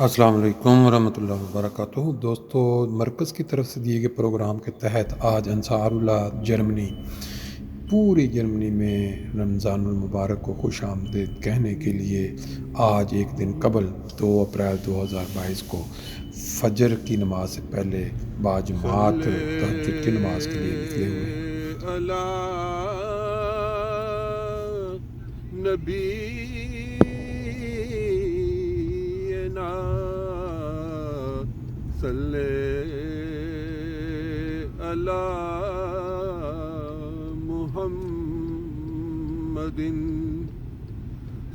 السلام علیکم ورحمۃ اللہ وبرکاتہ دوستو، مرکز کی طرف سے دیے گئے پروگرام کے تحت آج انصار اللہ جرمنی پوری جرمنی میں رمضان المبارک کو خوش آمدید کہنے کے لیے آج ایک دن قبل 2 اپریل 2022 کو فجر کی نماز سے پہلے باجماعت تہجد کی نماز کے لیے نکلے ہوئے ہیں۔ صلی علی محمد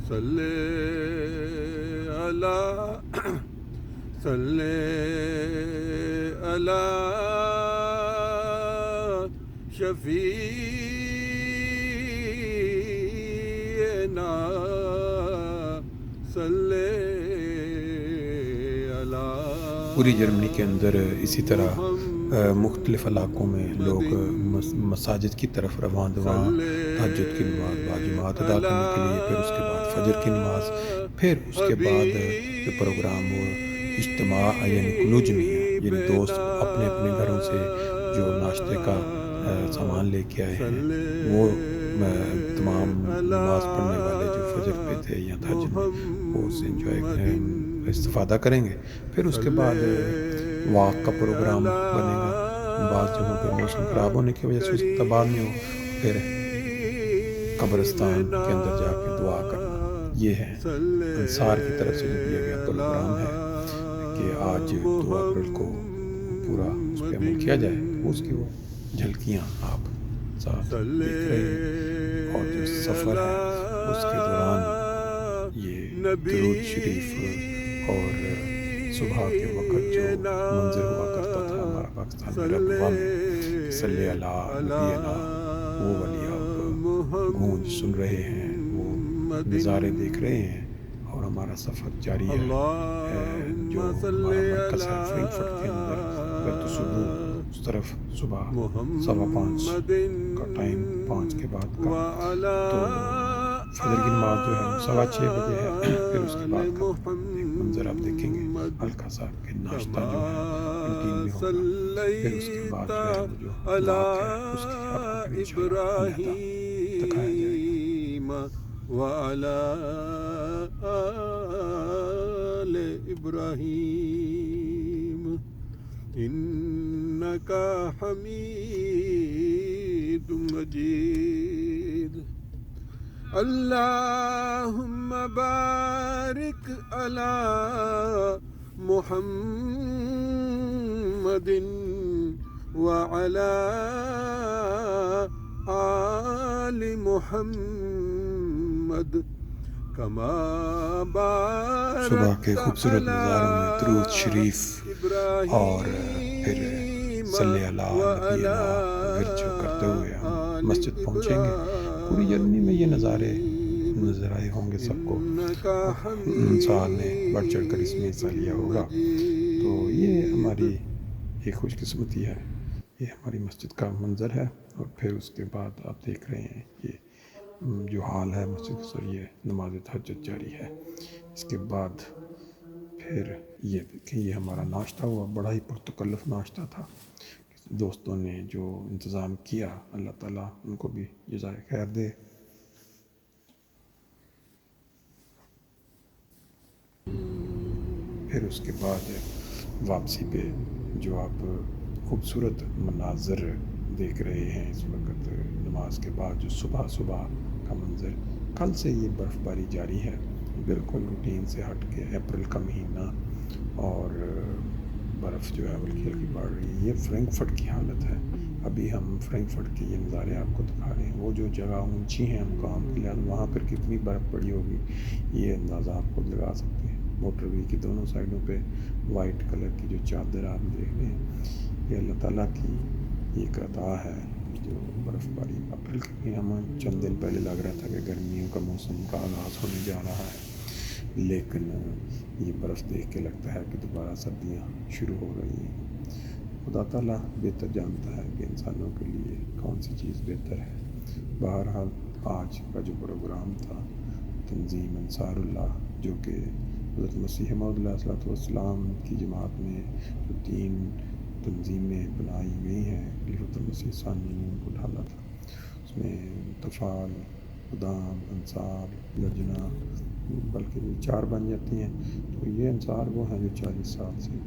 صلی علی شفیعنا صلی پوری جرمنی کے اندر اسی طرح مختلف علاقوں میں لوگ مساجد کی طرف رواں دواں تہجد کی نماز باجماعت ادا کرنے کے لیے، پھر اس کے بعد فجر کی نماز، پھر اس کے بعد جو پروگرام وہ اجتماع یعنی کلوجنی ہے، یعنی دوست اپنے اپنے گھروں سے جو ناشتے کا سامان لے کے آئے ہیں وہ تمام نماز پڑھنے والے جو فجر پہ تھے یا تہجد میں وہ اس سے انجوائے استفادہ کریں گے۔ پھر اس کے بعد واک کا پروگرام بنے گا، بعض جگہوں پہ موسم خراب ہونے کی وجہ سے اس اعتبار میں ہو، پھر قبرستان کے اندر جا کے دعا کرنا۔ یہ ہے انصار کی طرف سے جو دیا گیا پروگرام ہے کہ آج 2 اپریل کو پورا اس پہ عمل کیا جائے۔ اس کی وہ جھلکیاں آپ ساتھ دیکھ رہے ہیں، اور جو سفر ہے اس کے دوران یہ درود شریف اور صبح کے وقت جو منظر ہوا کرتا تھا ہمارا پاکستان میں ربوہ میں صلی اللہ نبینا، وہ والی آپ گونج سن رہے ہیں، وہ نظارے دیکھ رہے ہیں، اور ہمارا سفر جاری ہے۔ جو ہمارا مرکز ہے فرینکفرٹ کے اندر بیت صبح اس طرف صبح 5:15 کا ٹائم، 5 کے بعد کا، تو فجر کی نماز جو ہے 6:15 بجے ہے، پھر اس کے بعد کا ایک منظر آپ دیکھیں گے، ہلکا سا کہ ناشتہ جو ہے کنٹین میں ہوگا، پھر اس کے بعد جو ہے وہ جو واک ہے اس کی آپ کو پھر انشاءاللہ علیحدہ دکھایا جائے گا۔ وعلی آل ابراہیم انک حمید مجید۔ اللہم بارک علی محمد وعلی آل محمد کما بارکت صبح کے خوبصورت نظاروں میں درود شریف اور پھر صلی اللہ نبینا ورد کرتے ہوئے ہم مسجد پہنچیں گے۔ پوری جرمنی میں یہ نظارے نظر آئے ہوں گے سب کو، انسان نے بڑھ چڑھ کر اس میں حصہ لیا ہوگا۔ تو یہ ہماری ایک خوش قسمتی ہے، یہ ہماری مسجد کا منظر ہے، اور پھر اس کے بعد آپ دیکھ رہے ہیں یہ جو حال ہے مسجد کا، یہ نماز تہجد جاری ہے۔ اس کے بعد پھر یہ دیکھیں، یہ ہمارا ناشتہ ہوا، بڑا ہی پرتکلف ناشتہ تھا، دوستوں نے جو انتظام کیا اللہ تعالیٰ ان کو بھی جزائے خیر دے۔ پھر اس کے بعد واپسی پہ جو آپ خوبصورت مناظر دیکھ رہے ہیں اس وقت نماز کے بعد، جو صبح کا منظر، کل سے یہ برف باری جاری ہے، بالکل روٹین سے ہٹ کے، اپریل کا مہینہ اور برف جو ہے ہلکی ہلکی پڑ رہی ہے۔ یہ فرینکفرٹ کی حالت ہے، ابھی ہم فرینکفرٹ کے یہ نظارے آپ کو دکھا رہے ہیں۔ وہ جو جگہ اونچی ہیں مقام کے لحاظ وہاں پر کتنی برف پڑی ہوگی یہ اندازہ آپ خود لگا سکتے ہیں۔ موٹر وے کی دونوں سائڈوں پہ وائٹ کلر کی جو چادر آپ دیکھ رہے ہیں، یہ اللہ تعالیٰ کی ایک عطا ہے جو برف باری۔ اپریل کے ہم چند دن پہلے لگ رہا تھا کہ گرمیوں کا موسم کا آغاز ہونے جا رہا ہے، لیکن یہ برف دیکھ کے لگتا ہے کہ دوبارہ سردیاں شروع ہو رہی ہیں۔ خدا تعالیٰ بہتر جانتا ہے کہ انسانوں کے لیے کون سی چیز بہتر ہے۔ بہرحال آج کا جو پروگرام تھا تنظیم انصار اللہ، جو کہ حضرت مسیح موعود علیہ الصلوۃ والسلام کی جماعت میں جو 3 تنظیمیں بنائی گئی ہیں، خلیفۃ المسیح ثانی نے ان کو ڈھالا تھا. اس میں تفال، خدام، انصار، لجنہ، بلکہ 4 بن جاتی ہیں. تو یہ انصار وہ ہیں جو 40 سال سے